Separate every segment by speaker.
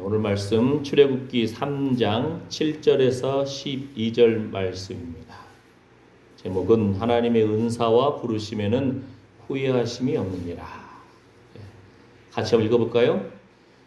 Speaker 1: 오늘 말씀 출애굽기 3장 7절에서 12절 말씀입니다. 제목은 하나님의 은사와 부르심에는 후회하심이 없느니라. 같이 한번 읽어볼까요?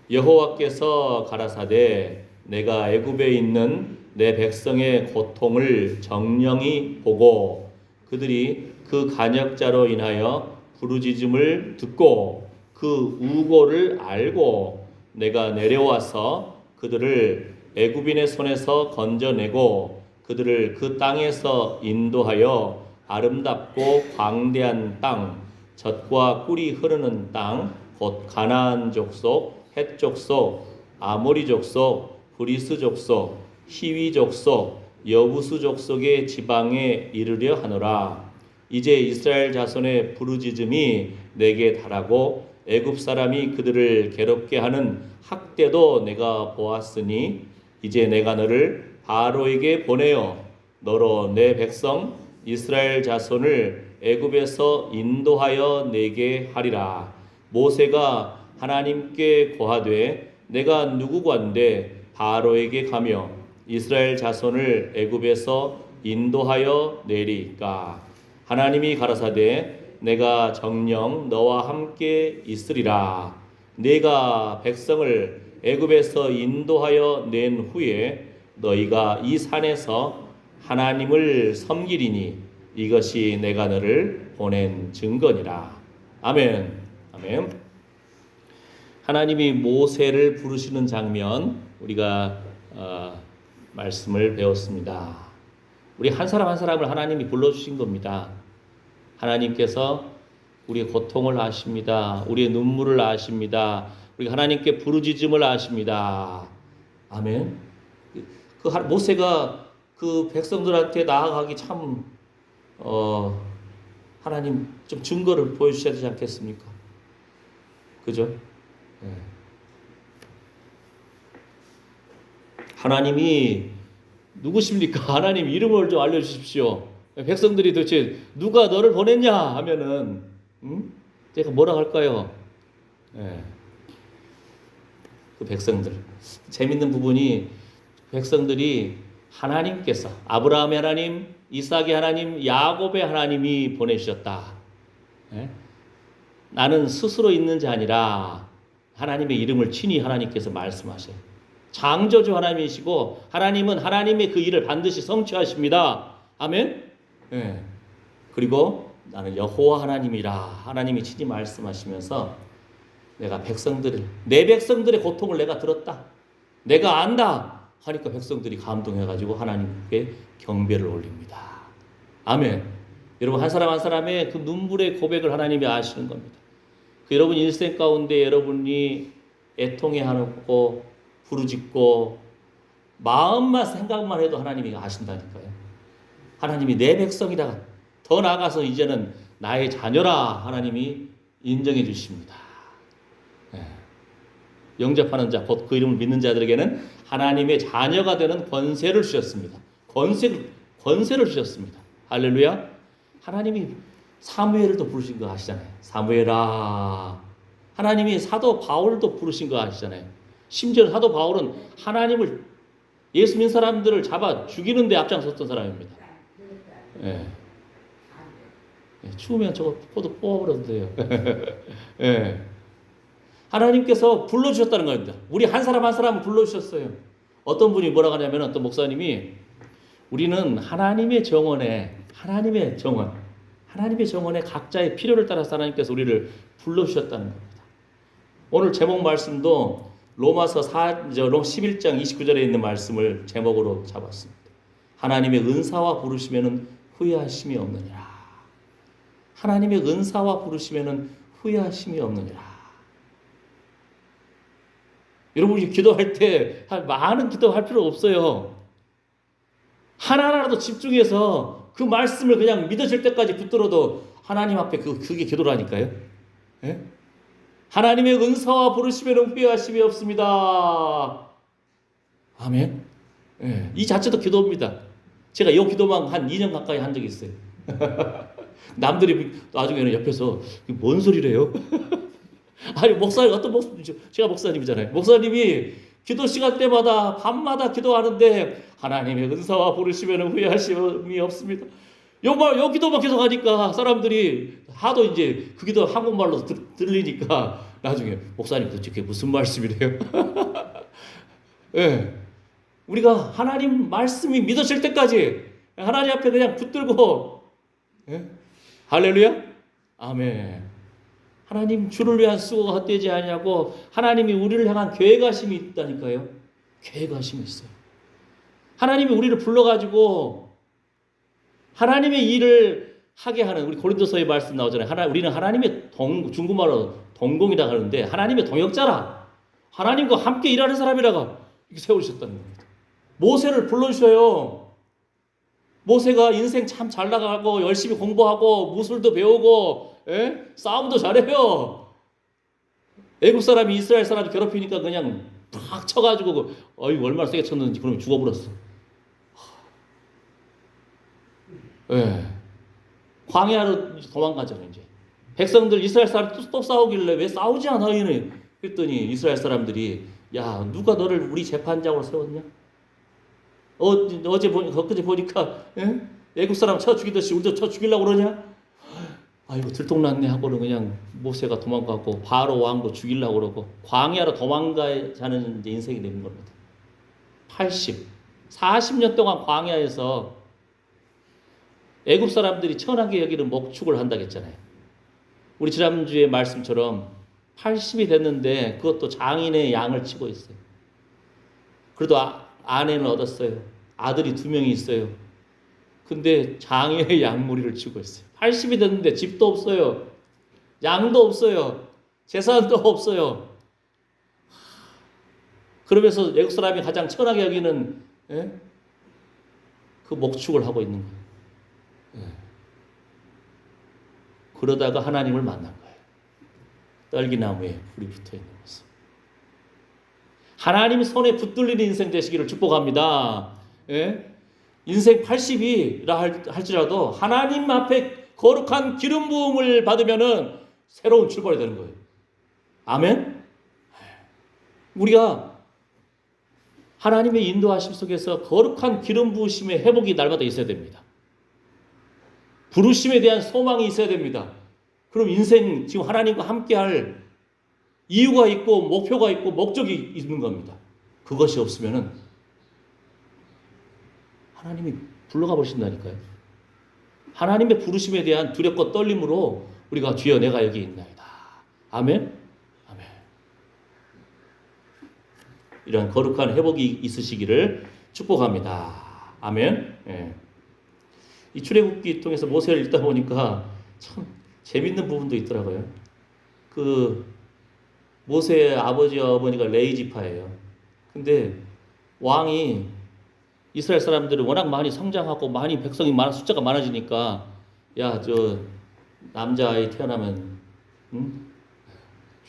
Speaker 1: 여호와께서 가라사대 내가 애굽에 있는 내 백성의 고통을 정령이 보고 그들이 그 간역자로 인하여 부르짖음을 듣고 그 우고를 알고 내가 내려와서 그들을 애굽인의 손에서 건져내고 그들을 그 땅에서 인도하여 아름답고 광대한 땅, 젖과 꿀이 흐르는 땅, 곧 가나안 족속, 헷 족속, 아모리 족속, 브리스 족속, 히위 족속, 여부수 족속의 지방에 이르려 하노라. 이제 이스라엘 자손의 부르짖음이 내게 달하고 애굽 사람이 그들을 괴롭게 하는 학대도 내가 보았으니 이제 내가 너를 바로에게 보내어 너로 내 백성 이스라엘 자손을 애굽에서 인도하여 내게 하리라. 모세가 하나님께 고하되 내가 누구관데 바로에게 가며 이스라엘 자손을 애굽에서 인도하여 내리까. 하나님이 가라사대 내가 정녕 너와 함께 있으리라. 내가 백성을 애굽에서 인도하여 낸 후에 너희가 이 산에서 하나님을 섬기리니 이것이 내가 너를 보낸 증거니라. 아멘. 아멘. 하나님이 모세를 부르시는 장면 우리가 말씀을 배웠습니다. 우리 한 사람 한 사람을 하나님이 불러주신 겁니다. 하나님께서 우리의 고통을 아십니다. 우리의 눈물을 아십니다. 우리 하나님께 부르짖음을 아십니다. 아멘. 그 모세가 그 백성들한테 나아가기 참 하나님 좀 증거를 보여주셔야 되지 않겠습니까? 그죠? 네. 하나님이 누구십니까? 하나님 이름을 좀 알려주십시오. 백성들이 도대체 누가 너를 보냈냐 하면은 제가 뭐라 할까요? 네. 그 백성들 재밌는 부분이 백성들이 하나님께서 아브라함의 하나님, 이삭의 하나님, 야곱의 하나님이 보내주셨다. 네? 나는 스스로 있는 자 아니라 하나님의 이름을 친히 하나님께서 말씀하셔요. 창조주 하나님이시고 하나님은 하나님의 그 일을 반드시 성취하십니다. 아멘. 네. 그리고 나는 여호와 하나님이라 하나님이 친히 말씀하시면서 내가 백성들을 내 백성들의 고통을 내가 들었다. 내가 안다 하니까 백성들이 감동해가지고 하나님께 경배를 올립니다. 아멘. 여러분 한 사람 한 사람의 그 눈물의 고백을 하나님이 아시는 겁니다. 그 여러분 일생 가운데 여러분이 애통해하고 부르짖고 마음만 생각만 해도 하나님이 아신다니까요. 하나님이 내 백성이다. 더 나아가서 이제는 나의 자녀라 하나님이 인정해 주십니다. 네. 영접하는 자, 곧 그 이름을 믿는 자들에게는 하나님의 자녀가 되는 권세를 주셨습니다. 권세를 주셨습니다. 할렐루야. 하나님이 사무엘도 부르신 거 아시잖아요. 사무엘아. 하나님이 사도 바울도 부르신 거 아시잖아요. 심지어 사도 바울은 하나님을 예수 믿는 사람들을 잡아 죽이는 데 앞장섰던 사람입니다. 예. 추우면 저거 포도 뽑아버려도 돼요. 예. 하나님께서 불러주셨다는 겁니다. 우리 한 사람 한 사람을 불러주셨어요. 어떤 분이 뭐라고 하냐면 어떤 목사님이 우리는 하나님의 정원에 각자의 필요를 따라서 하나님께서 우리를 불러주셨다는 겁니다. 오늘 제목 말씀도 로마서 11장 29절에 있는 말씀을 제목으로 잡았습니다. 하나님의 은사와 부르시면은 후회하심이 없느니라. 하나님의 은사와 부르시면은 후회하심이 없느니라. 여러분이 기도할 때 많은 기도할 필요 없어요. 하나하나라도 집중해서 그 말씀을 그냥 믿어질 때까지 붙들어도 하나님 앞에 그게 기도라니까요. 예? 하나님의 은사와 부르시면 후회하심이 없습니다. 아멘. 예. 이 자체도 기도입니다. 제가 이 기도만 한 2년 가까이 한 적이 있어요. 남들이 나중에는 옆에서 뭔 소리래요? 아니 목사님 제가 목사님이잖아요. 목사님이 기도 시간 때마다 밤마다 기도하는데 하나님의 은사와 부르시면 후회하심이 없습니다. 요 기도만 계속 하니까 사람들이 하도 이제 그 기도 한국말로 들리니까 나중에 목사님 도대체 그게 무슨 말씀이래요? 예. 우리가 하나님 말씀이 믿어질 때까지 하나님 앞에 그냥 붙들고, 예? 할렐루야? 아멘. 하나님 주를 위한 수고가 헛되지 아니하고 하나님이 우리를 향한 계획하심이 있다니까요. 계획하심이 있어요. 하나님이 우리를 불러가지고 하나님의 일을 하게 하는, 우리 고린도서의 말씀 나오잖아요. 우리는 하나님의 중국말로 동공이라고 하는데 하나님의 동역자라, 하나님과 함께 일하는 사람이라고 이렇게 세우셨다는 겁니다. 모세를 불러주셔요. 모세가 인생 참 잘 나가고 열심히 공부하고 무술도 배우고, 예? 싸움도 잘해요. 애국 사람이 이스라엘 사람 괴롭히니까 그냥 팍 쳐가지고 얼마나 세게 쳤는지 그러면 죽어버렸어. 예. 광야로 도망가잖아요. 이제 백성들 이스라엘 사람 또 싸우길래 왜 싸우지 않아 얘네? 그랬더니 이스라엘 사람들이 야 누가 너를 우리 재판장으로 세웠냐? 어제 엊그제 보니까, 예? 애국 사람 쳐 죽이듯이 우리도 쳐 죽이려고 그러냐? 아이고 들통났네 하고는 그냥 모세가 도망가고 바로 왕도 죽이려고 그러고 광야로 도망가자는 인생이 되는 겁니다. 40년 동안 광야에서 애국 사람들이 천하게 여기는 목축을 한다고 했잖아요. 우리 지난주에 말씀처럼 80이 됐는데 그것도 장인의 양을 치고 있어요. 그래도 아내는 얻었어요. 아들이 2명이 있어요. 근데 장인의 양무리를 치고 있어요. 80이 됐는데 집도 없어요. 양도 없어요. 재산도 없어요. 그러면서 애국 사람이 가장 천하게 여기는, 예? 그 목축을 하고 있는 거예요. 예. 그러다가 하나님을 만난 거예요. 떨기나무에 불이 붙어 있는 모습. 하나님 손에 붙들리는 인생 되시기를 축복합니다. 예? 인생 80이라 할지라도 하나님 앞에 거룩한 기름 부음을 받으면은 새로운 출발이 되는 거예요. 아멘? 우리가 하나님의 인도하심 속에서 거룩한 기름 부으심의 회복이 날마다 있어야 됩니다. 부르심에 대한 소망이 있어야 됩니다. 그럼 인생 지금 하나님과 함께할 이유가 있고 목표가 있고 목적이 있는 겁니다. 그것이 없으면은 하나님이 불러가 버리신다니까요. 하나님의 부르심에 대한 두렵고 떨림으로 우리가 주여 내가 여기 있나이다. 아멘? 아멘. 이런 거룩한 회복이 있으시기를 축복합니다. 아멘. 예. 이 출애굽기 통해서 모세를 읽다 보니까 참 재밌는 부분도 있더라고요. 그 모세의 아버지와 어머니가 레위 지파예요. 근데 왕이 이스라엘 사람들은 워낙 많이 성장하고 많이 백성이 많아 숫자가 많아지니까 야 저 남자아이 태어나면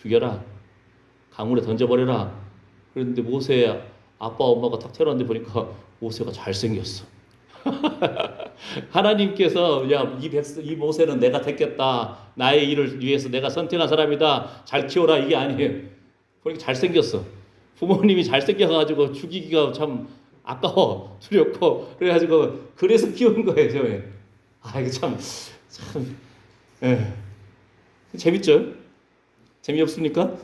Speaker 1: 죽여라, 강물에 던져버려라. 그런데 모세의 아빠 엄마가 딱 태어났는데 보니까 모세가 잘생겼어. 하나님께서 야 이 모세는 내가 택했다, 나의 일을 위해서 내가 선택한 사람이다, 잘 키워라 이게 아니에요. 보니까 잘생겼어. 부모님이 잘생겨가지고 죽이기가 참 아까워, 두렵고 그래가지고 그래서 키운 거예요. 저에. 아 이거 참 예. 재밌죠? 재미없습니까?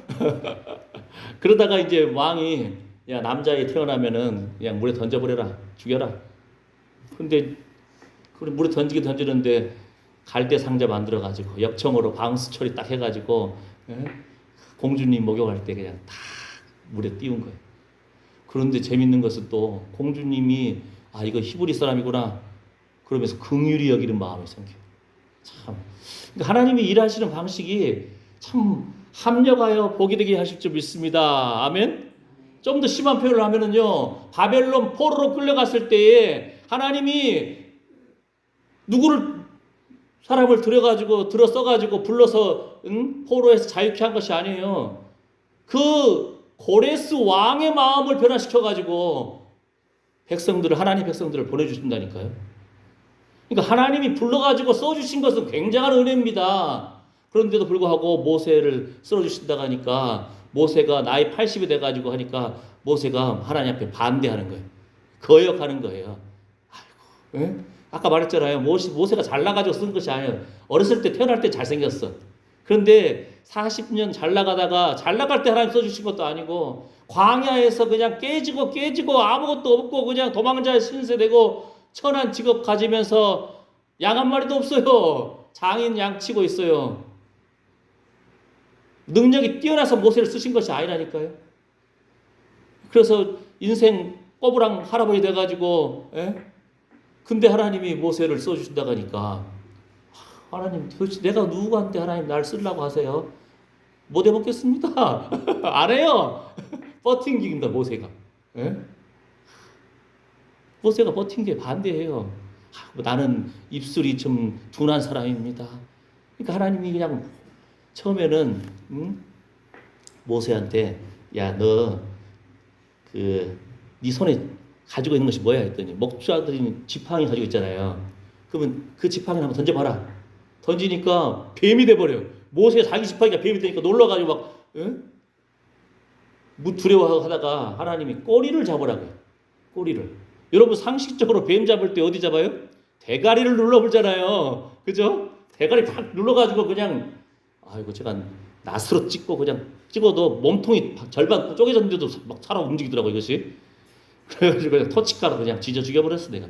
Speaker 1: 그러다가 이제 왕이 야 남자애 태어나면은 그냥 물에 던져버려라, 죽여라. 근데 그 물에 던지는데 갈대 상자 만들어 가지고 역청으로 방수 처리 딱 해가지고, 예? 공주님 목욕할 때 그냥 다 물에 띄운 거예요. 그런데 재밌는 것은 또 공주님이 아 이거 히브리 사람이구나 그러면서 긍휼히 여기는 마음이 생겨요. 참 그러니까 하나님이 일하시는 방식이 참 합력하여 복이 되게 하실 줄 믿습니다. 아멘. 좀 더 심한 표현을 하면은요, 바벨론 포로로 끌려갔을 때에 하나님이 사람을 들어 써가지고 불러서 포로에서 자유케 한 것이 아니에요. 그 고레스 왕의 마음을 변화시켜가지고 하나님 백성들을 보내주신다니까요. 그러니까 하나님이 불러가지고 써주신 것은 굉장한 은혜입니다. 그런데도 불구하고 모세를 써주신다고 하니까 모세가 나이 80이 돼가지고 하니까 모세가 하나님 앞에 반대하는 거예요. 거역하는 거예요. 아이고, 예? 아까 말했잖아요. 모세가 잘나가지고 쓴 것이 아니에요. 어렸을 때 태어날 때 잘생겼어. 그런데 40년 잘 나가다가 잘 나갈 때 하나님 써주신 것도 아니고 광야에서 그냥 깨지고 아무것도 없고 그냥 도망자의 신세 되고 천한 직업 가지면서 양 한 마리도 없어요. 장인 양 치고 있어요. 능력이 뛰어나서 모세를 쓰신 것이 아니라니까요. 그래서 인생 꼬부랑 할아버지 돼가지고 근데 하나님이 모세를 써주신다고 하니까 하나님 도대체 내가 누구한테 하나님 날 쓰려고 하세요? 못 해먹겠습니다. 안 해요. 버팅깁니다 모세가. 모세가 버팅기에 반대해요. 나는 입술이 좀 둔한 사람입니다. 그러니까 하나님이 그냥 처음에는 모세한테 야 너 네 손에 가지고 있는 것이 뭐야 했더니 목자들이 지팡이 가지고 있잖아요. 그러면 그 지팡이를 한번 던져봐라. 던지니까 뱀이 돼버려요. 모세가 자기 지팡이가 뱀이 되니까 놀라가지고 막 두려워하다가 하나님이 꼬리를 잡으라고요. 꼬리를. 여러분 상식적으로 뱀 잡을 때 어디 잡아요? 대가리를 눌러보잖아요. 그죠? 대가리 팍 눌러가지고 그냥 아이고 제가 낫으로 찍고 그냥 찍어도 몸통이 절반 쪼개졌는데도 막 살아 움직이더라고 이것이. 그래가지고 그냥 토치카로 그냥 지져 죽여버렸어 내가.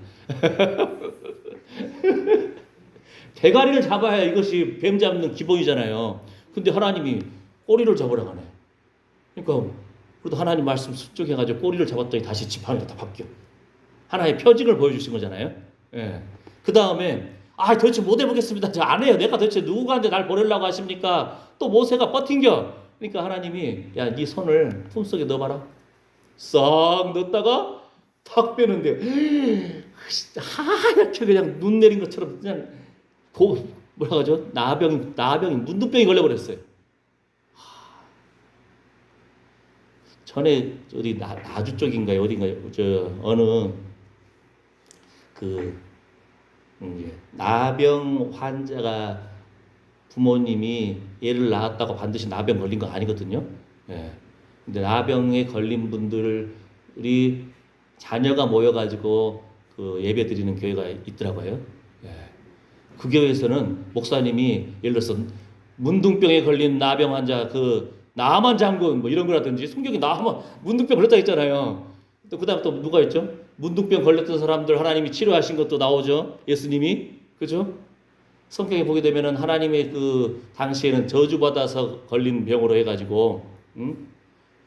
Speaker 1: 대가리를 잡아야 이것이 뱀 잡는 기본이잖아요. 근데 하나님이 꼬리를 잡으라고 하네. 그러니까 그래도 하나님 말씀 습득해가지고 꼬리를 잡았더니 다시 지팡이가 다 바뀌어. 하나의 표징을 보여주신 거잖아요. 예. 그 다음에 도대체 못 해보겠습니다. 저 안 해요. 내가 도대체 누구한테 날 보내려고 하십니까? 또 모세가 버팅겨. 그러니까 하나님이 야, 네 손을 품속에 넣어봐라. 싹 넣었다가 탁 빼는데 하얗게 그냥 눈 내린 것처럼 그냥 뭐라 하죠? 나병이 문둥병이 걸려버렸어요. 전에 어디 나주 쪽인가요? 어딘가요? 저 어느 나병 환자가 부모님이 얘를 낳았다고 반드시 나병 걸린 거 아니거든요. 예. 근데 나병에 걸린 분들이 자녀가 모여가지고 그 예배 드리는 교회가 있더라고요. 예. 그 교회에서는 목사님이 예를 들어서 문둥병에 걸린 나병 환자 나만 장군 뭐 이런 거라든지 성경에 나만 문둥병 걸렸다 했잖아요. 또 그다음 또 누가 있죠? 문둥병 걸렸던 사람들 하나님이 치료하신 것도 나오죠. 예수님이 그죠? 성경에 보게 되면은 하나님의 그 당시에는 저주받아서 걸린 병으로 해가지고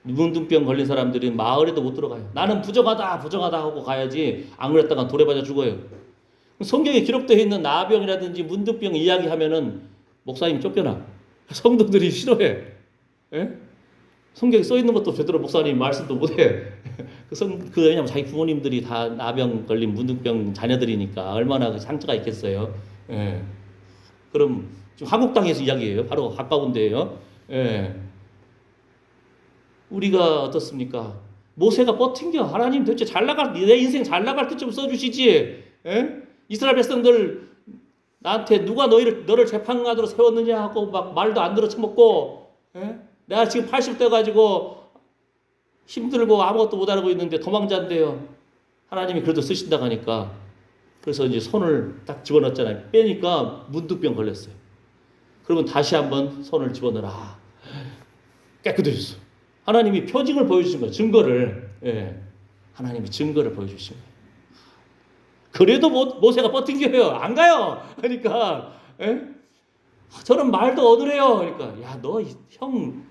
Speaker 1: 문둥병 걸린 사람들이 마을에도 못 들어가요. 나는 부정하다 하고 가야지 안 그랬다가 돌에 맞아 죽어요. 성경에 기록되어 있는 나병이라든지 문둥병 이야기하면은 목사님 쫓겨나. 성도들이 싫어해. 예? 성경에 써 있는 것도 제대로 목사님 말씀도 못해. 왜냐면 자기 부모님들이 다 나병 걸린 문둥병 자녀들이니까 얼마나 그 상처가 있겠어요. 예. 그럼 지금 한국 땅에서 이야기예요. 바로 가까운 데예요. 예. 우리가 어떻습니까? 모세가 버틴겨. 하나님 도대체 내 인생 잘 나갈 때 좀 써주시지. 예? 이스라엘 백성들 나한테 누가 너를 재판관으로 세웠느냐 하고 막 말도 안 들어 처먹고 예? 내가 지금 80대 가지고 힘들고 아무것도 못 알고 있는데 도망자인데요. 하나님이 그래도 쓰신다고 하니까 그래서 이제 손을 딱 집어넣었잖아요. 빼니까 문둥병 걸렸어요. 그러면 다시 한번 손을 집어넣어라. 깨끗해졌어. 하나님이 표징을 보여주신 거예요. 증거를. 예. 하나님이 증거를 보여주신 거예요. 그래도 모세가 버틴겨요. 안 가요. 그러니까 예? 저는 말도 어느래요. 그러니까 야, 너 형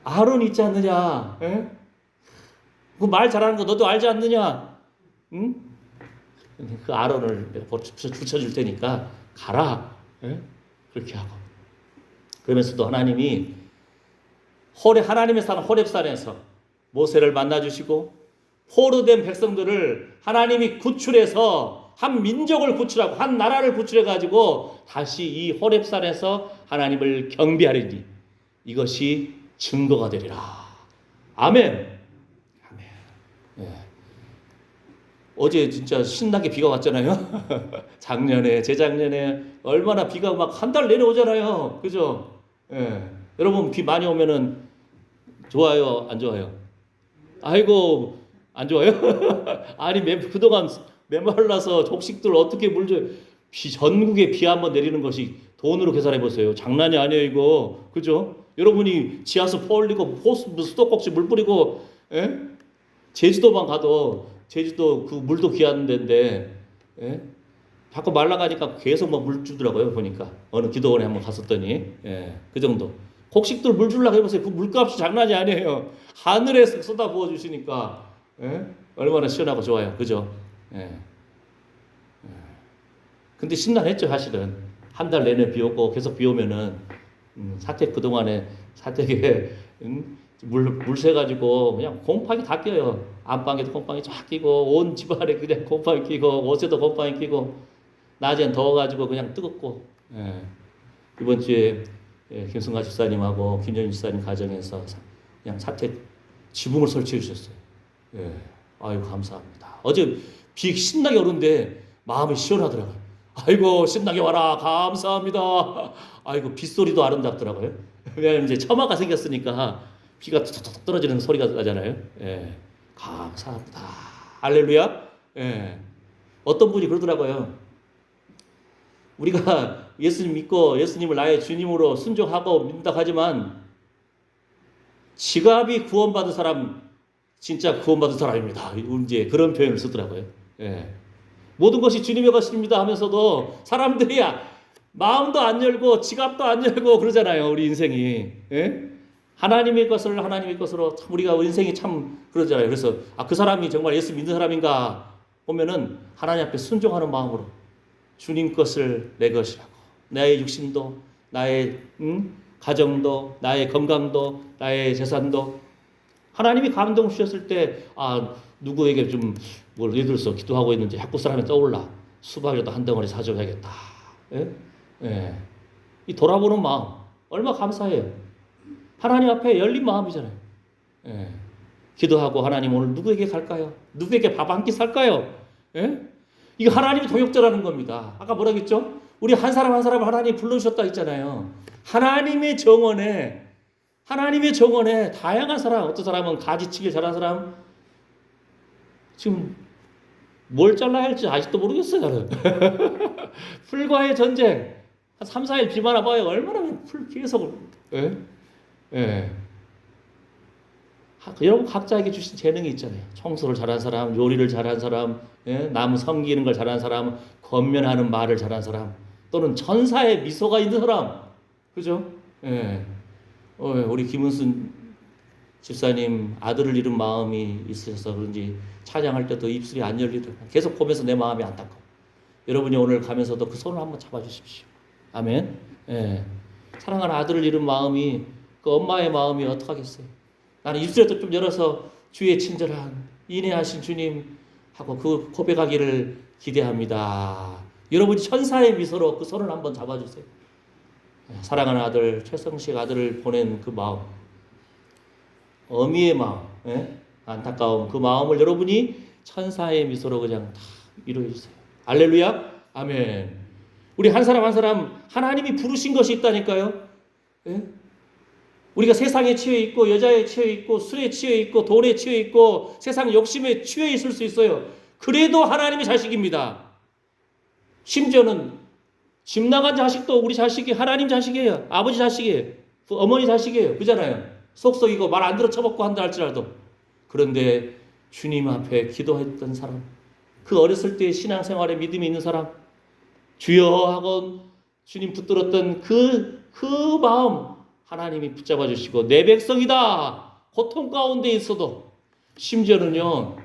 Speaker 1: 아론 있지 않느냐? 예? 그 말 잘하는 거 너도 알지 않느냐? 응? 그 아론을 내가 붙여줄 테니까 가라. 예? 그렇게 하고 그러면서도 하나님이 하나님의 산 호렙산에서 모세를 만나주시고 포로된 백성들을 하나님이 구출해서 한 민족을 구출하고 한 나라를 구출해가지고 다시 이 호렙산에서 하나님을 경배하리니 이것이 증거가 되리라. 아멘. 아멘. 예. 어제 진짜 신나게 비가 왔잖아요. 작년에, 재작년에 얼마나 비가 막 한 달 내려오잖아요. 그죠? 예. 여러분 비 많이 오면은 좋아요, 안 좋아요? 아이고, 안 좋아요? 아니, 그동안 메말라서 족식들 어떻게 물 줘? 전국에 비 한번 내리는 것이 돈으로 계산해 보세요. 장난이 아니에요, 이거. 그죠? 여러분이 지하수 퍼올리고 수도꼭지 물 뿌리고, 예? 제주도만 가도 제주도 그 물도 귀한 데인데, 예? 자꾸 말라가니까 계속 막 물 주더라고요. 보니까 어느 기도원에 한번 갔었더니, 예, 그 정도. 곡식들 물 주려고 해보세요. 그 물값이 장난이 아니에요. 하늘에서 쏟아 부어 주시니까, 예? 얼마나 시원하고 좋아요. 그죠? 예. 근데 심란했죠, 사실은. 한 달 내내 비 오고 계속 비 오면은, 사택 그동안에 사택에, 물 새가지고 그냥 곰팡이 다 껴요. 안방에도 곰팡이 쫙 끼고, 온 집안에 그냥 곰팡이 끼고, 옷에도 곰팡이 끼고, 낮엔 더워가지고 그냥 뜨겁고. 예. 이번 주에 김승가 집사님하고 김정인 집사님 가정에서 그냥 사택 지붕을 설치해 주셨어요. 예. 아유, 감사합니다. 어제 비 신나게 오는데 마음이 시원하더라고요. 아이고, 신나게 와라. 감사합니다. 아이고, 빗소리도 아름답더라고요. 왜냐면 이제 처마가 생겼으니까 비가 툭툭 떨어지는 소리가 나잖아요. 예. 감사합니다. 할렐루야. 예. 어떤 분이 그러더라고요. 우리가 예수님 믿고 예수님을 나의 주님으로 순종하고 믿는다 하지만 지갑이 구원받은 사람 진짜 구원받은 사람입니다. 이제 그런 표현을 쓰더라고요. 예. 모든 것이 주님의 것입니다 하면서도 사람들이 마음도 안 열고 지갑도 안 열고 그러잖아요. 우리 인생이. 예? 하나님의 것으로 참 우리가 인생이 참 그러잖아요. 그래서 그 사람이 정말 예수 믿는 사람인가 보면은 하나님 앞에 순종하는 마음으로 주님 것을 내 것이라고, 나의 육신도, 나의 가정도, 나의 건강도, 나의 재산도 하나님이 감동 주셨을 때 누구에게 좀 뭘 예를 들어서 기도하고 있는지 자꾸 사람이 떠올라. 수박이라도 한 덩어리 사줘야겠다. 예? 예. 이 돌아보는 마음 얼마 감사해요. 하나님 앞에 열린 마음이잖아요. 예. 기도하고 하나님 오늘 누구에게 갈까요? 누구에게 밥 한 끼 살까요? 예? 이거 하나님이 동역자라는 겁니다. 아까 뭐라 그랬죠? 우리 한 사람 한 사람을 하나님이 불러주셨다 했잖아요. 하나님의 정원에 다양한 사람, 어떤 사람은 가지치기 잘하는 사람, 지금 뭘 잘라야 할지 아직도 모르겠어요, 저는. 풀과의 전쟁. 한 3, 4일 비만 와봐요. 얼마나 풀 계속. 예? 예. 여러분 각자에게 주신 재능이 있잖아요. 청소를 잘하는 사람, 요리를 잘하는 사람, 예? 남 섬기는 걸 잘하는 사람, 권면하는 말을 잘하는 사람, 또는 천사의 미소가 있는 사람, 그죠? 예. 우리 김은순 집사님 아들을 잃은 마음이 있으셔서 그런지 찬양할 때도 입술이 안 열리더라고요. 계속 보면서 내 마음이 안타까워. 여러분이 오늘 가면서도 그 손을 한번 잡아주십시오. 아멘. 예. 사랑하는 아들을 잃은 마음이 그 엄마의 마음이 어떡하겠어요. 나는 입술에도 좀 열어서 주의 친절한 인내하신 주님 하고 그 고백하기를 기대합니다. 여러분이 천사의 미소로 그 손을 한번 잡아주세요. 사랑하는 아들 최성식 아들을 보낸 그 마음, 어미의 마음, 안타까움, 그 마음을 여러분이 천사의 미소로 그냥 다 위로해 주세요. 할렐루야, 아멘. 우리 한 사람 한 사람 하나님이 부르신 것이 있다니까요. 우리가 세상에 치여 있고 여자에 치여 있고 술에 치여 있고 돈에 치여 있고 세상 욕심에 치여 있을 수 있어요. 그래도 하나님의 자식입니다. 심지어는 집 나간 자식도 우리 자식이 하나님 자식이에요. 아버지 자식이에요. 어머니 자식이에요. 그잖아요. 속썩이고 말 안 들어 쳐먹고 한다 할지라도. 그런데 주님 앞에 기도했던 사람, 그 어렸을 때 신앙생활에 믿음이 있는 사람, 주여 하고 주님 붙들었던 그 마음 하나님이 붙잡아 주시고 내 백성이다. 고통 가운데 있어도 심지어는요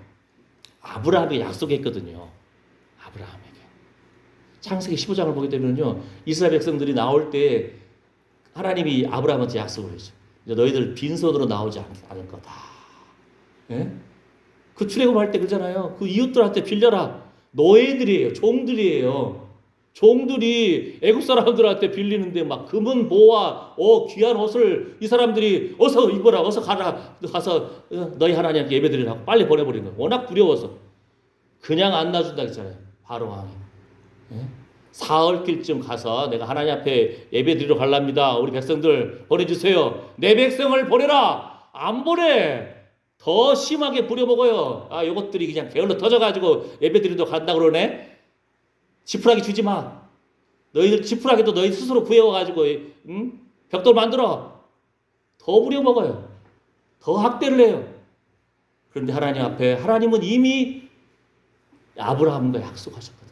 Speaker 1: 아브라함에게 약속했거든요. 아브라함에게 창세기 15장을 보게 되면요 이스라엘 백성들이 나올 때 하나님이 아브라함한테 약속을 했죠. 너희들 빈손으로 나오지 않을 거다. 예? 그 출애굽할 때 그러잖아요. 그 이웃들한테 빌려라. 노예들이에요. 종들이에요. 종들이 애국 사람들한테 빌리는데 막 금은 보화, 귀한 옷을 이 사람들이 어서 입어라, 어서 가서 너희 하나님께 예배드리라고 빨리 보내버린 거예요. 워낙 두려워서 그냥 안 놔준다 했잖아요. 바로 왕이. 사흘길쯤 가서 내가 하나님 앞에 예배드리러 갈랍니다. 우리 백성들 보내주세요. 내 백성을 보내라. 안 보내. 더 심하게 부려먹어요. 아, 요것들이 그냥 게을러 터져가지고 예배드리도 간다 그러네. 지푸라기 주지 마. 너희들 지푸라기도 너희 스스로 구해와가지고, 응? 벽돌 만들어. 더 부려먹어요. 더 학대를 해요. 그런데 하나님 앞에 하나님은 이미 아브라함과 약속하셨거든요.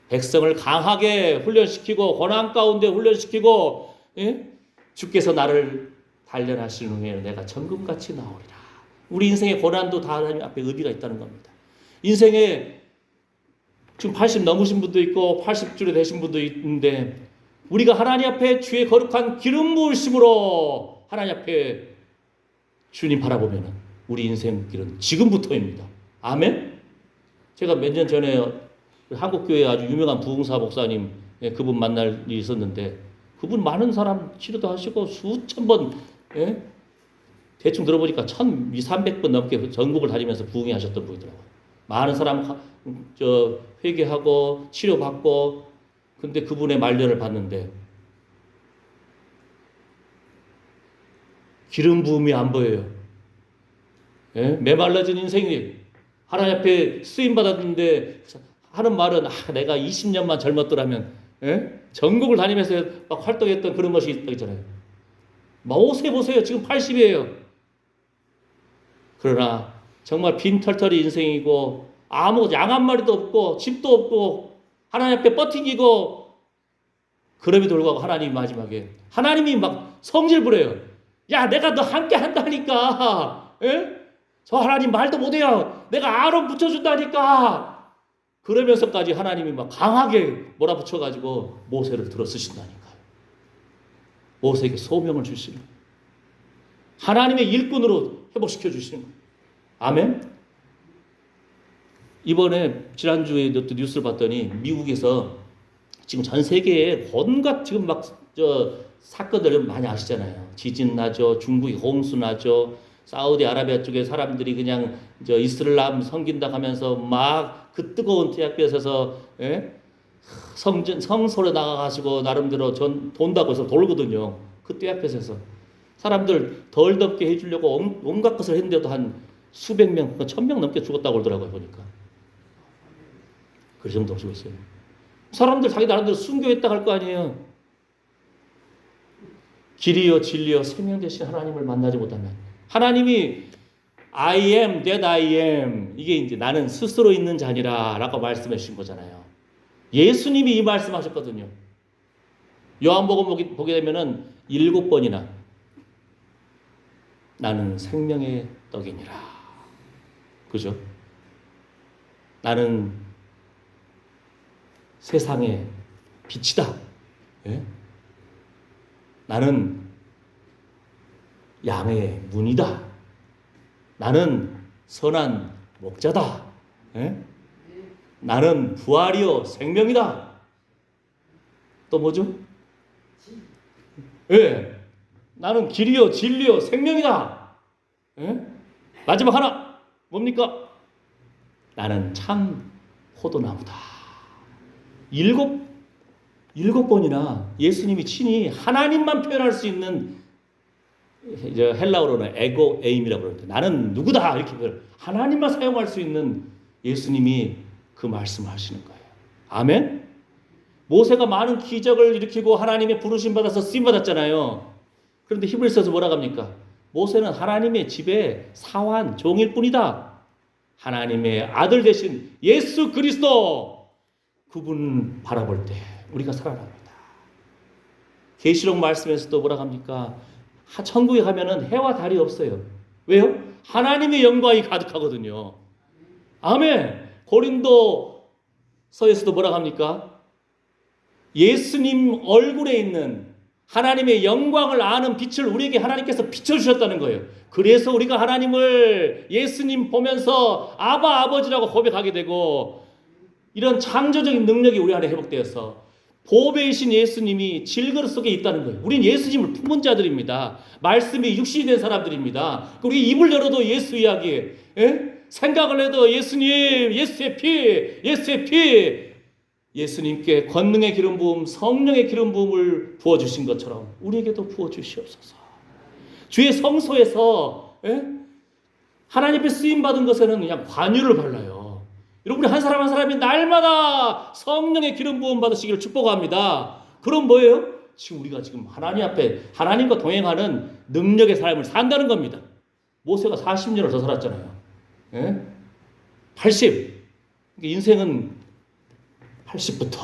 Speaker 1: 백성을 강하게 훈련시키고 고난 가운데 훈련시키고, 예? 주께서 나를 단련하신 후에 내가 정금같이 나오리라. 우리 인생의 고난도 다 하나님 앞에 의미가 있다는 겁니다. 인생에 지금 80 넘으신 분도 있고 80줄에 되신 분도 있는데, 우리가 하나님 앞에 주의 거룩한 기름 부으심으로 하나님 앞에 주님 바라보면 우리 인생 길은 지금부터입니다. 아멘? 제가 몇 년 전에 한국교회 아주 유명한 부흥사 목사님, 그분 만날 일이 있었는데, 그분 많은 사람 치료도 하시고 수천 번, 대충 들어보니까 1,200~300번 넘게 전국을 다니면서 부흥회 하셨던 분이더라고요. 많은 사람 회개하고 치료받고. 근데 그분의 말년을 봤는데 기름 부음이 안 보여요. 메말라진 인생이 하나님 앞에 쓰임 받았는데 하는 말은, 내가 20년만 젊었더라면, 전국을 다니면서 막 활동했던 그런 것이 있잖아요. 모세 보세요. 지금 80이에요. 그러나 정말 빈털털이 인생이고 아무 양 한 마리도 없고 집도 없고 하나님 앞에 버티기고, 그럼에도 불구하고 하나님이 마지막에 하나님이 막 성질 부려요. 야, 내가 너 함께 한다니까. 저 하나님 말도 못해요. 내가 아론 붙여준다니까. 그러면서까지 하나님이 막 강하게 몰아붙여가지고 모세를 들어 쓰신다니까요. 모세에게 소명을 주시는 거예요. 하나님의 일꾼으로 회복시켜 주시는 거예요. 아멘. 이번에 지난주에 뉴스를 봤더니 미국에서 지금 전 세계에 온갖 지금 막 사건들을 많이 아시잖아요. 지진 나죠, 중국이 홍수 나죠, 사우디아라비아 쪽에 사람들이 그냥 이슬람 섬긴다 하면서 막 그 뜨거운 태양볕에서 성소로 나가가지고 나름대로 돈다고 해서 돌거든요. 그 태양볕에서 사람들 덜 덥게 해주려고 온갖 것을 했는데도 한 수백 명, 1,000명 넘게 죽었다고 그러더라고요, 보니까. 그 정도로 죽었어요. 사람들 자기 나름대로 순교했다 할 거 아니에요. 길이요 진리요 생명 되신 하나님을 만나지 못하면, 하나님이 I am that I am, 이게 이제 나는 스스로 있는 자니라 라고 말씀해 주신 거잖아요. 예수님이 이 말씀하셨거든요. 요한복음 보게 되면은 7번이나 나는 생명의 떡이니라. 그죠? 나는 세상의 빛이다. 나는 양의 문이다. 나는 선한 목자다. 나는 부활이요 생명이다. 또 뭐죠? 나는 길이요 진리요 생명이다. 마지막 하나 뭡니까? 나는 참 포도나무다. 7번이나 예수님이 친히 하나님만 표현할 수 있는, 헬라어로는 에고 에임이라고 그러는데, 나는 누구다 이렇게 하나님만 사용할 수 있는 예수님이 그 말씀을 하시는 거예요. 아멘. 모세가 많은 기적을 일으키고 하나님의 부르심 받아서 쓰임 받았잖아요. 그런데 히브리서에서 뭐라고 합니까? 모세는 하나님의 집에 사환 종일 뿐이다. 하나님의 아들 되신 예수 그리스도, 그분 바라볼 때 우리가 살아납니다. 계시록 말씀에서도 뭐라고 합니까? 천국에 가면은 해와 달이 없어요. 왜요? 하나님의 영광이 가득하거든요. 아멘. 고린도서에서도 뭐라고 합니까? 예수님 얼굴에 있는 하나님의 영광을 아는 빛을 우리에게 하나님께서 비춰주셨다는 거예요. 그래서 우리가 하나님을, 예수님 보면서 아바 아버지라고 고백하게 되고, 이런 창조적인 능력이 우리 안에 회복되어서 보배이신 예수님이 질그릇 속에 있다는 거예요. 우린 예수님을 품은 자들입니다. 말씀이 육신이 된 사람들입니다. 우리 입을 열어도 예수 이야기, 생각을 해도 예수님, 예수의 피, 예수의 피, 예수님께 권능의 기름 부음, 성령의 기름 부음을 부어주신 것처럼 우리에게도 부어주시옵소서. 주의 성소에서 하나님 앞에 쓰임받은 것에는 그냥 관유를 발라요. 여러분이 한 사람 한 사람이 날마다 성령의 기름 부음 받으시기를 축복합니다. 그럼 뭐예요? 지금 우리가 지금 하나님 앞에 하나님과 동행하는 능력의 삶을 산다는 겁니다. 모세가 40년을 더 살았잖아요. 80. 인생은 80부터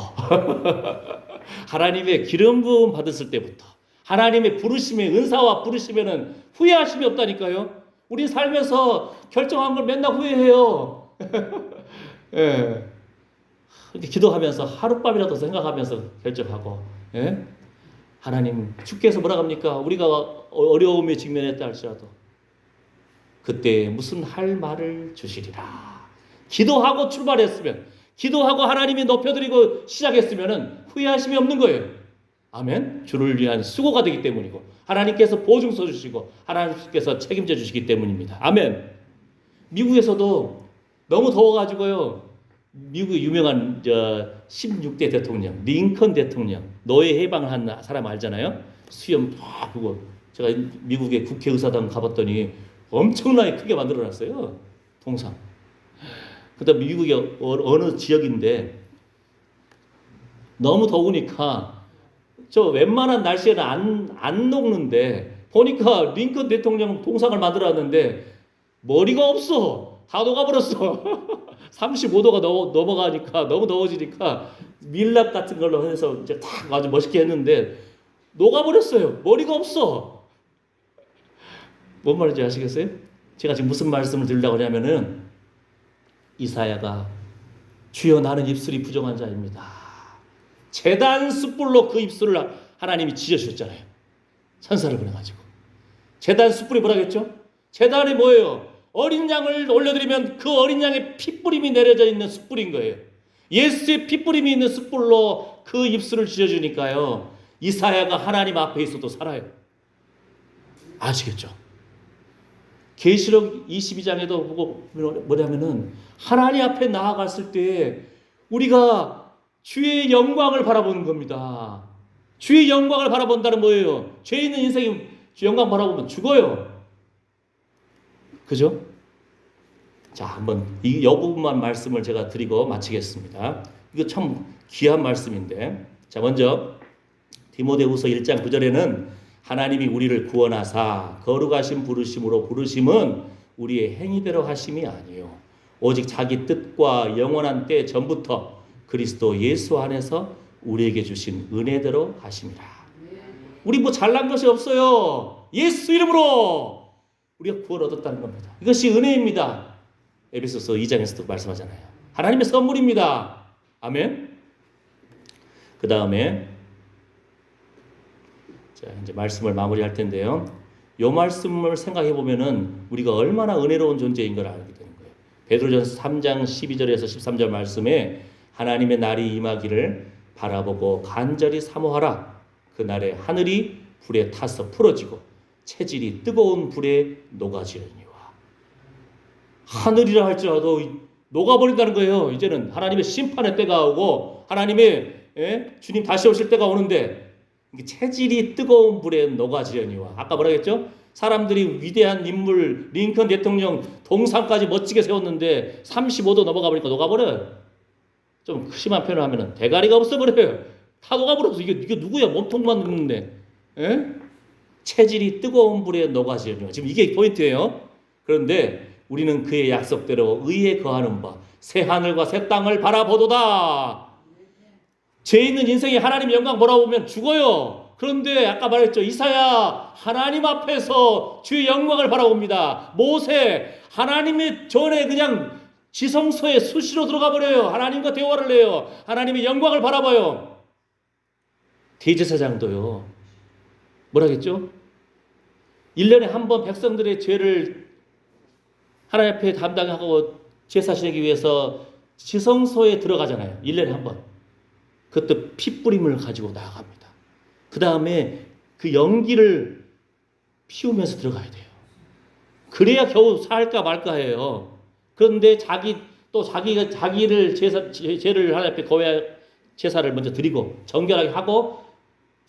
Speaker 1: 하나님의 기름 부음 받았을 때부터 하나님의 부르심의 은사와 부르심에는 후회하심이 없다니까요. 우리 살면서 결정한 걸 맨날 후회해요. 예. 이렇게 기도하면서 하룻밤이라도 생각하면서 결정하고, 하나님 주께서 뭐라 합니까? 우리가 어려움에 직면했다 할지라도 그때 무슨 할 말을 주시리라. 기도하고 출발했으면, 기도하고 하나님이 높여드리고 시작했으면 후회하심이 없는 거예요. 아멘. 주를 위한 수고가 되기 때문이고 하나님께서 보증 써주시고 하나님께서 책임져 주시기 때문입니다. 아멘. 미국에서도 너무 더워가지고요. 미국의 유명한 16대 대통령 링컨 대통령 노예 해방을 한 사람 알잖아요. 수염 쫙 그거 제가 미국의 국회의사당 가봤더니 엄청나게 크게 만들어놨어요. 동상. 그다음 미국의 어느 지역인데 너무 더우니까 저 웬만한 날씨에는 안 녹는데 보니까 링컨 대통령 동상을 만들어놨는데 머리가 없어. 다 녹아버렸어. 35도가 넘어가니까 너무 더워지니까 밀랍 같은 걸로 해서 이제 탁 아주 멋있게 했는데 녹아버렸어요. 머리가 없어. 뭔 말인지 아시겠어요? 제가 지금 무슨 말씀을 드리려고 하냐면은 이사야가 주여 나는 입술이 부정한 자입니다. 제단 숯불로 그 입술을 하나님이 지어주셨잖아요. 천사를 보내가지고. 제단 숯불이 뭐라겠죠? 제단이 뭐예요? 어린 양을 올려드리면 그 어린 양의 핏뿌림이 내려져 있는 숯불인 거예요. 예수의 핏뿌림이 있는 숯불로 그 입술을 지어주니까요. 이사야가 하나님 앞에 있어도 살아요. 아시겠죠? 계시록 22장에도 보고 뭐냐면은 하나님 앞에 나아갔을 때 우리가 주의 영광을 바라보는 겁니다. 주의 영광을 바라본다는 뭐예요? 죄 있는 인생이 영광 바라보면 죽어요. 그죠? 자, 한번 이 부분만 말씀을 제가 드리고 마치겠습니다. 이거 참 귀한 말씀인데, 자, 먼저 디모데후서 1장 9절에는 하나님이 우리를 구원하사 거룩하신 부르심으로 부르심은 우리의 행위대로 하심이 아니요 오직 자기 뜻과 영원한 때 전부터 그리스도 예수 안에서 우리에게 주신 은혜대로 하심이라. 우리 뭐 잘난 것이 없어요. 예수 이름으로 우리가 구원 얻었다는 겁니다. 이것이 은혜입니다. 에베소서 2장에서도 말씀하잖아요. 하나님의 선물입니다. 아멘. 그 다음에 자, 이제 말씀을 마무리할 텐데요. 이 말씀을 생각해 보면은 우리가 얼마나 은혜로운 존재인 걸 알게 되는 거예요. 베드로전서 3장 12절에서 13절 말씀에 하나님의 날이 임하기를 바라보고 간절히 사모하라. 그 날에 하늘이 불에 타서 풀어지고 체질이 뜨거운 불에 녹아지려니와. 하늘이라 할지라도 녹아버린다는 거예요. 이제는 하나님의 심판의 때가 오고 하나님의 주님 다시 오실 때가 오는데 체질이 뜨거운 불에 녹아지려니와. 아까 뭐라 했죠? 사람들이 위대한 인물 링컨 대통령 동상까지 멋지게 세웠는데 35도 넘어가 버리니까 녹아버려요. 좀 심한 표현을 하면은 대가리가 없어버려요. 다 녹아버려서 이게 누구야? 몸통만 녹는데. 체질이 뜨거운 불에 녹아지려니와. 지금 이게 포인트예요. 그런데 우리는 그의 약속대로 의에 거하는 바 새 하늘과 새 땅을 바라보도다. 죄 있는 인생이 하나님 영광 보라보면 죽어요. 그런데 아까 말했죠. 이사야 하나님 앞에서 주의 영광을 바라봅니다. 모세 하나님의 전에 그냥 지성소에 수시로 들어가 버려요. 하나님과 대화를 해요. 하나님의 영광을 바라봐요. 대제사장도요. 뭐라겠죠? 1년에 한 번 백성들의 죄를 하나님 앞에 담당하고 제사 지내기 위해서 지성소에 들어가잖아요. 1년에 한 번. 그것도 핏뿌림을 가지고 나아갑니다. 그 다음에 그 연기를 피우면서 들어가야 돼요. 그래야 겨우 살까 말까 해요. 그런데 자기가 자기를 죄를 하나님 앞에 거야 제사를 먼저 드리고 정결하게 하고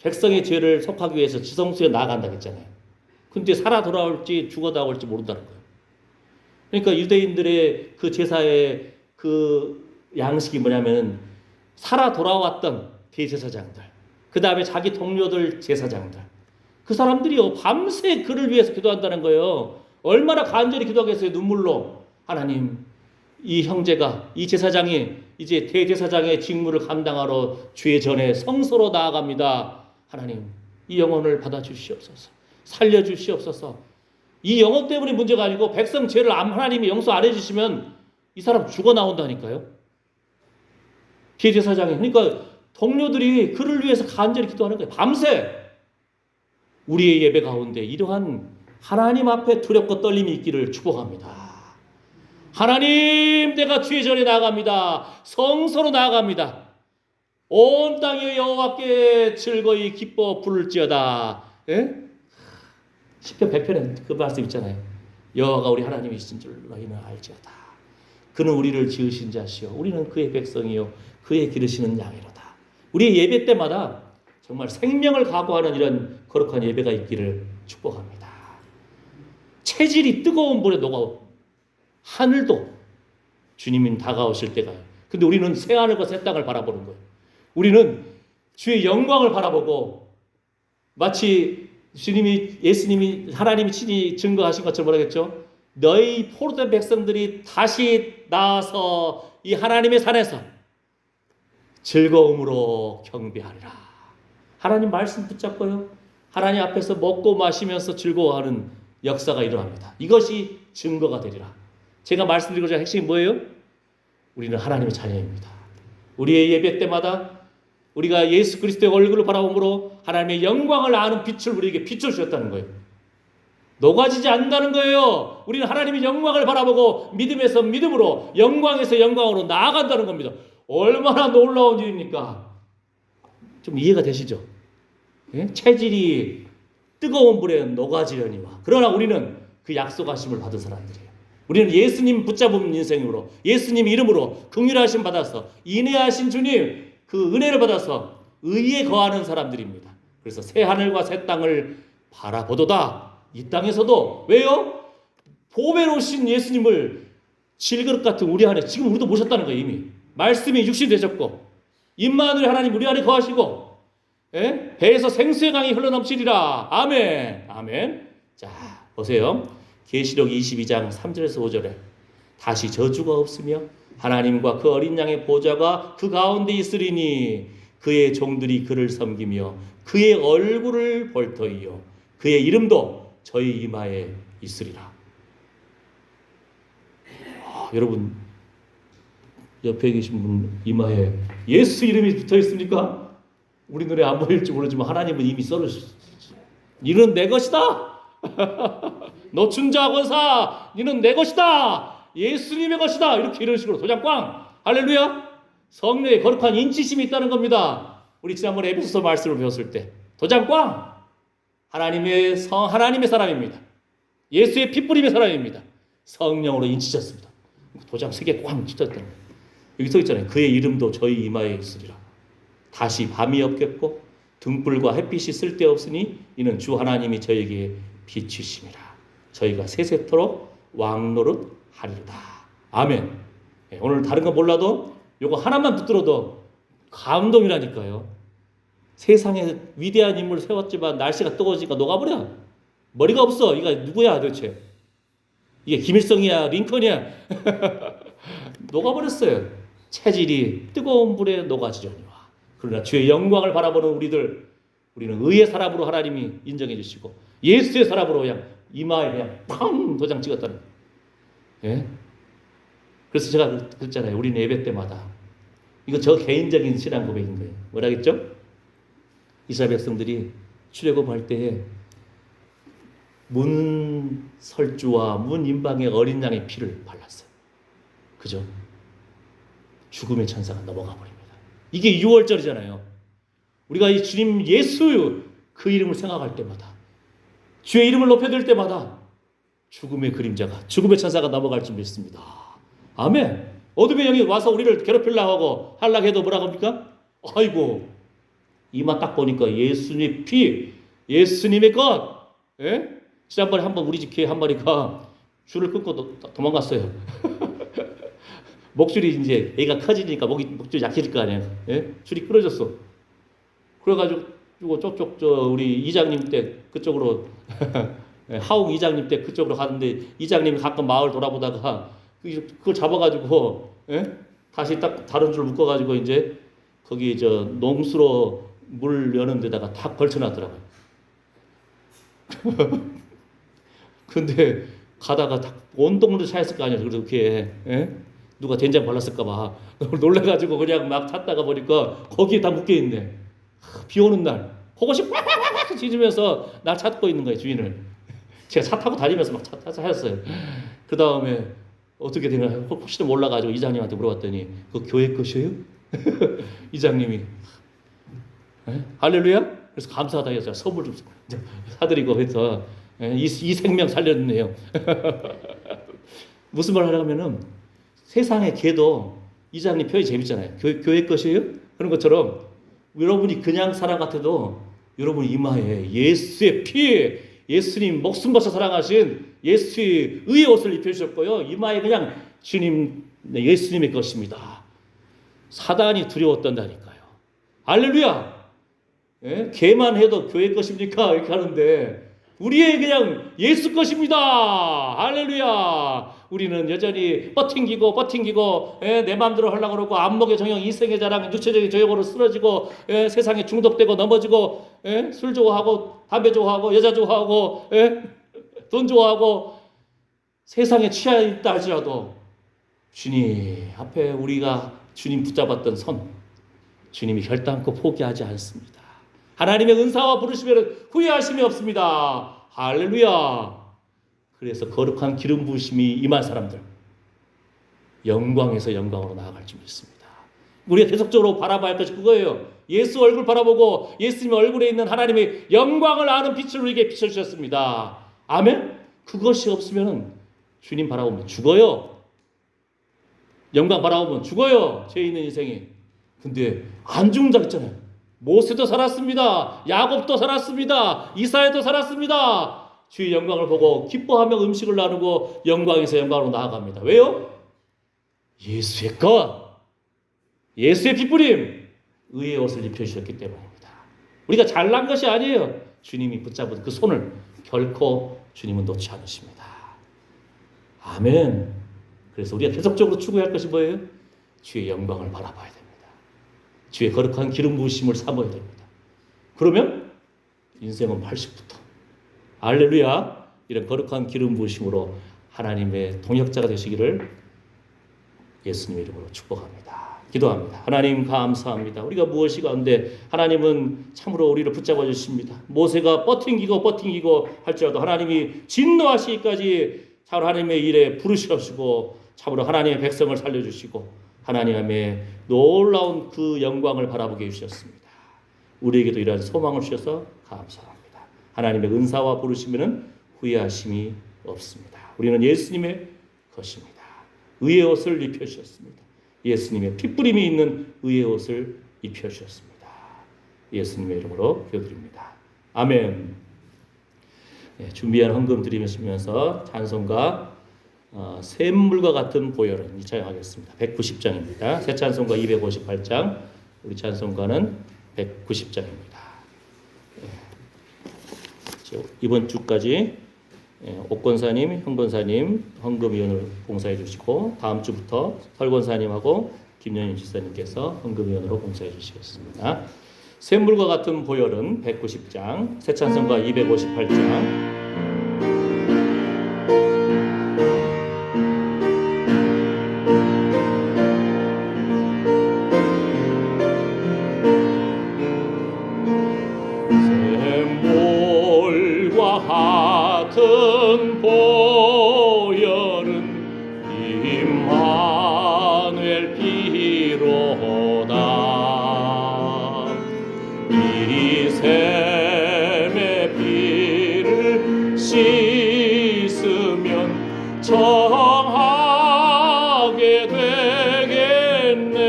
Speaker 1: 백성의 죄를 속하기 위해서 지성소에 나아간다고 했잖아요. 근데 살아 돌아올지 죽어 나올지 모른다는 거예요. 그러니까 유대인들의 그 제사의 그 양식이 뭐냐면 살아 돌아왔던 대제사장들, 그 다음에 자기 동료들 제사장들, 그 사람들이요 밤새 그를 위해서 기도한다는 거예요. 얼마나 간절히 기도하겠어요. 눈물로. 하나님, 이 형제가, 이 제사장이 이제 대제사장의 직무를 감당하러 주의 전에 성소로 나아갑니다. 하나님, 이 영혼을 받아주시옵소서. 살려주시옵소서. 이 영혼 때문에 문제가 아니고 백성 죄를 하나님이 용서 안 해주시면 이 사람 죽어 나온다니까요. 대제사장이. 그러니까 동료들이 그를 위해서 간절히 기도하는 거예요. 밤새. 우리의 예배 가운데 이러한 하나님 앞에 두렵고 떨림이 있기를 축복합니다. 하나님, 내가 주의 전에 나아갑니다. 성소로 나아갑니다. 온 땅이 여호와께 즐거이 기뻐 부를지어다. 예? 시편 100편에 그 말씀 있잖아요. 여호와가 우리 하나님이신 줄 너희는 알지어다. 그는 우리를 지으신 자시요 우리는 그의 백성이요 그의 기르시는 양이로다. 우리 예배 때마다 정말 생명을 각오하는 이런 거룩한 예배가 있기를 축복합니다. 체질이 뜨거운 불에 녹아 하늘도 주님이 다가오실 때가. 근데 우리는 새 하늘과 새 땅을 바라보는 거예요. 우리는 주의 영광을 바라보고 마치 주님이, 예수님이, 하나님이 친히 증거하신 것처럼 뭐라겠죠? 너희 포로된 백성들이 다시 나와서 이 하나님의 산에서 즐거움으로 경배하리라. 하나님 말씀 붙잡고요, 하나님 앞에서 먹고 마시면서 즐거워하는 역사가 일어납니다. 이것이 증거가 되리라. 제가 말씀드리고자 할 핵심이 뭐예요? 우리는 하나님의 자녀입니다. 우리의 예배 때마다 우리가 예수 그리스도의 얼굴을 바라봄으로 하나님의 영광을 아는 빛을 우리에게 비춰주셨다는 거예요. 녹아지지 않는다는 거예요. 우리는 하나님의 영광을 바라보고 믿음에서 믿음으로, 영광에서 영광으로 나아간다는 겁니다. 얼마나 놀라운 일입니까? 좀 이해가 되시죠? 예? 체질이 뜨거운 불에 녹아지려니와. 그러나 우리는 그 약속하심을 받은 사람들이에요. 우리는 예수님 붙잡은 인생으로, 예수님 이름으로 긍휼하심 받아서, 인내하신 주님 그 은혜를 받아서 의에 거하는 사람들입니다. 그래서 새 하늘과 새 땅을 바라보도다. 이 땅에서도. 왜요? 보배로우신 예수님을 질그릇 같은 우리 안에 지금 우리도 모셨다는 거예요. 이미 말씀이 육신이 되셨고, 임마누엘 하나님 우리 안에 거하시고, 예? 배에서 생수의 강이 흘러넘치리라. 아멘. 아멘. 자, 보세요. 계시록 22장 3절에서 5절에 다시 저주가 없으며 하나님과 그 어린 양의 보좌가 그 가운데 있으리니 그의 종들이 그를 섬기며 그의 얼굴을 볼 터이요 그의 이름도 저희 이마에 있으리라. 여러분 옆에 계신 분 이마에 예수 이름이 붙어 있습니까? 우리 눈에 안 보일지 모르지만 하나님은 이미 써놓으셨어요. 이는 내 것이다. 노춘 자 권사, 이는 내 것이다. 예수님의 것이다. 이런 식으로 도장 꽝. 할렐루야. 성령의 거룩한 인치심이 있다는 겁니다. 우리 지난번에 에베소서 말씀을 배웠을 때 도장 꽝. 하나님의 사람입니다. 예수의 피 뿌림의 사람입니다. 성령으로 인치셨습니다. 도장 3개 꽝 찍혔다는 거예요. 여기 써 있잖아요. 그의 이름도 저희 이마에 있으리라. 다시 밤이 없겠고 등불과 햇빛이 쓸데없으니 이는 주 하나님이 저에게 비추심이라. 저희가 세세토록 왕노릇 하리로다. 아멘. 오늘 다른 거 몰라도 요거 하나만 붙들어도 감동이라니까요. 세상에 위대한 인물을 세웠지만 날씨가 뜨거워지니까 녹아버려. 머리가 없어. 이거 누구야 도대체? 이게 김일성이야 링컨이야? 녹아버렸어요. 체질이 뜨거운 불에 녹아지려니와. 그러나 주의 영광을 바라보는 우리는 의의 사람으로 하나님이 인정해 주시고 예수의 사람으로 그냥 이마에 그냥 팡 도장 찍었다는 거예요. 예? 그래서 제가 그랬잖아요. 우리는 예배 때마다 이거 저 개인적인 신앙 고백인 거예요. 뭐라겠죠? 이스라엘 백성들이 출애굽할 때에 문 설주와 문 임방에 어린 양의 피를 발랐어요. 그죠? 죽음의 천사가 넘어가 버립니다. 이게 6월절이잖아요. 우리가 이 주님 예수 그 이름을 생각할 때마다, 주의 이름을 높여들 때마다 죽음의 그림자가, 죽음의 천사가 넘어갈 줄 믿습니다. 아멘. 어둠의 영이 와서 우리를 괴롭히려고 하고 하려고 해도 뭐라고 합니까? 아이고, 이마 딱 보니까 예수님의 피, 예수님의 것, 예? 지난번에 한번 우리 집 개 한 마리가 줄을 끊고 도망갔어요. 목줄이 이제 애가 커지니까 목줄이 약해질 거 아니에요. 예? 줄이 끊어졌어. 그래가지고 쪽쪽 우리 이장님 때 그쪽으로 하웅 이장님 때 그쪽으로 가는데 이장님이 가끔 마을 돌아보다가 그걸 잡아가지고 예? 다시 딱 다른 줄 묶어가지고 이제 거기 농수로 물 여는 데다가 다 걸쳐놨더라고요. 근데 가다가 온 동네를 찾았을 거 아니에요. 그렇게 예? 누가 된장 발랐을까봐 놀래가지고 그냥 막 찾다가 보니까 거기에 다 묶여 있네. 비 오는 날 그것이 팍팍팍 짖으면서 날 찾고 있는 거예요, 주인을. 제가 차 타고 다니면서 막 찾았어요. 그 다음에 어떻게 되나 혹시나 몰라가지고 이장님한테 물어봤더니 그 교회 것이에요? 이장님이 할렐루야? 그래서 감사하다 해서 선물 좀 사드리고 해서 이 생명 살렸네요. 무슨 말 하려면은 세상의 개도 이장님 표현이 재밌잖아요. 교회 것이에요? 그런 것처럼 여러분이 그냥 사람 같아도 여러분 이마에 예수의 피, 예수님 목숨 바쳐 사랑하신 예수의 의의 옷을 입혀주셨고요. 이마에 그냥 주님, 예수님의 것입니다. 사단이 두려웠단다니까요. 할렐루야! 예? 개만 해도 교회 것입니까? 이렇게 하는데 우리의 그냥 예수 것입니다. 할렐루야. 우리는 여전히 버팅기고 내 마음대로 하려고 그러고 안목의 정욕, 이생의 자랑, 육체적인 정욕으로 쓰러지고 세상에 중독되고 넘어지고 술 좋아하고 담배 좋아하고 여자 좋아하고 돈 좋아하고 세상에 취해 있다 할지라도 주님 앞에 우리가 주님 붙잡았던 손 주님이 결단코 포기하지 않습니다. 하나님의 은사와 부르시면 후회하심이 없습니다. 할렐루야. 그래서 거룩한 기름 부으심이 임한 사람들 영광에서 영광으로 나아갈 줄 믿습니다. 우리가 계속적으로 바라봐야 할 것이 그거예요. 예수 얼굴 바라보고 예수님 얼굴에 있는 하나님의 영광을 아는 빛을 우리에게 비춰주셨습니다. 아멘? 그것이 없으면 주님 바라보면 죽어요. 영광 바라보면 죽어요. 죄 있는 인생이. 근데 안 죽는다 했잖아요. 모세도 살았습니다. 야곱도 살았습니다. 이사야도 살았습니다. 주의 영광을 보고 기뻐하며 음식을 나누고 영광에서 영광으로 나아갑니다. 왜요? 예수의 것, 예수의 핏부림, 의의 옷을 입혀주셨기 때문입니다. 우리가 잘난 것이 아니에요. 주님이 붙잡은 그 손을 결코 주님은 놓지 않으십니다. 아멘. 그래서 우리가 계속적으로 추구할 것이 뭐예요? 주의 영광을 바라봐야 됩니다. 주의 거룩한 기름 부으심을 삼아야 됩니다. 그러면 인생은 80부터 할렐루야 이런 거룩한 기름 부으심으로 하나님의 동역자가 되시기를 예수님의 이름으로 축복합니다. 기도합니다. 하나님 감사합니다. 우리가 무엇이 가운데 하나님은 참으로 우리를 붙잡아 주십니다. 모세가 버팅기고 할지라도 하나님이 진노하시기까지 참 하나님의 일에 부르셔주시고 참으로 하나님의 백성을 살려주시고 하나님의 놀라운 그 영광을 바라보게 해주셨습니다. 우리에게도 이러한 소망을 주셔서 감사합니다. 하나님의 은사와 부르시면 후회하심이 없습니다. 우리는 예수님의 것입니다. 의의 옷을 입혀주셨습니다. 예수님의 핏부림이 있는 의의 옷을 입혀주셨습니다. 예수님의 이름으로 기도드립니다. 아멘. 네, 준비한 헌금 드리면서 찬송가 샘물과 같은 보혈은 찬양하겠습니다. 190장입니다. 새 찬송가 258장, 우리 찬송가는 190장입니다. 이번 주까지 옥권사님, 형권사님 헌금위원을 봉사해 주시고 다음 주부터 설권사님하고 김연임 지사님께서 헌금위원으로 봉사해 주시겠습니다. 샘물과 같은 보혈은 190장, 새 찬송가 258장,
Speaker 2: 같은 보혈은 임마누엘 피로다. 이 샘의 피를 씻으면 정하게 되겠네.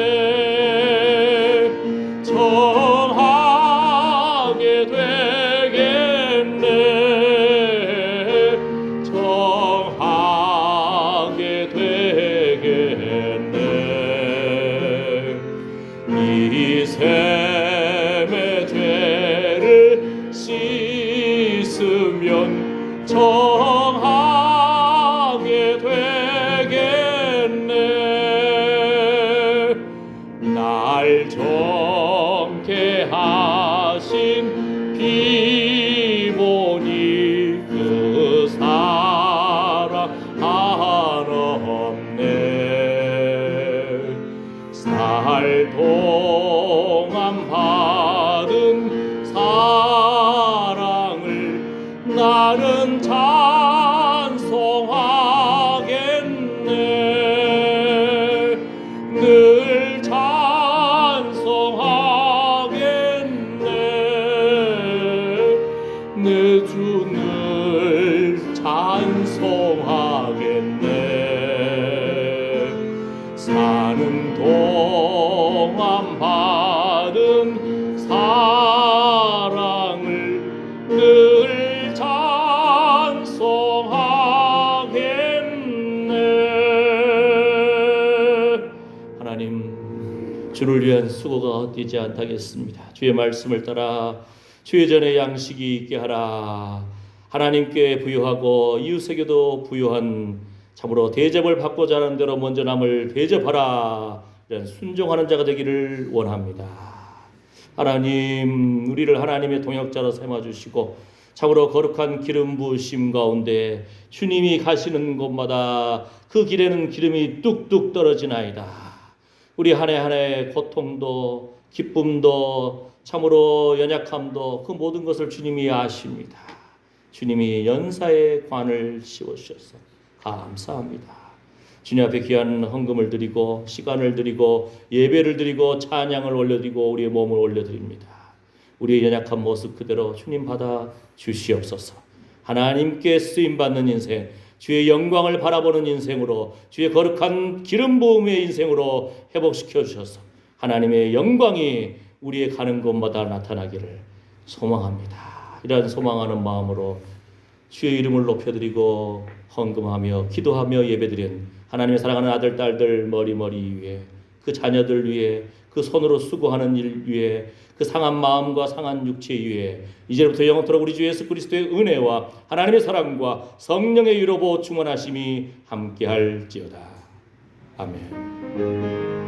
Speaker 2: 정하게 되겠네. 동안 받은 사랑을 나는 찬송하겠네. 늘 찬송하겠네. 내 주 늘 찬송하겠네. 사는 동안 받은 사랑을 늘 찬송하겠네.
Speaker 1: 하나님, 주를 위한 수고가 헛되지 않다겠습니다. 주의 말씀을 따라 주의 전에 양식이 있게 하라. 하나님께 부요하고 이웃에게도 부요한 참으로 대접을 받고자 하는 대로 먼저 남을 대접하라. 이런 순종하는 자가 되기를 원합니다. 하나님, 우리를 하나님의 동역자로 삼아주시고 참으로 거룩한 기름 부으심 가운데 주님이 가시는 곳마다 그 길에는 기름이 뚝뚝 떨어지나이다. 우리 한 해 한 해 고통도 기쁨도 참으로 연약함도 그 모든 것을 주님이 아십니다. 주님이 연사의 관을 씌워주셔서 감사합니다. 주님 앞에 귀한 헌금을 드리고 시간을 드리고 예배를 드리고 찬양을 올려드리고 우리의 몸을 올려드립니다. 우리의 연약한 모습 그대로 주님 받아 주시옵소서. 하나님께 쓰임받는 인생, 주의 영광을 바라보는 인생으로, 주의 거룩한 기름 부음의 인생으로 회복시켜 주셔서 하나님의 영광이 우리의 가는 곳마다 나타나기를 소망합니다. 이러한 소망하는 마음으로 주의 이름을 높여드리고 헌금하며 기도하며 예배드린 하나님의 사랑하는 아들 딸들 머리 위에, 그 자녀들 위에, 그 손으로 수고하는 일 위에, 그 상한 마음과 상한 육체 위에 이제부터 영원토록 우리 주 예수 그리스도의 은혜와 하나님의 사랑과 성령의 위로 보호 충만하심이 함께할지어다. 아멘.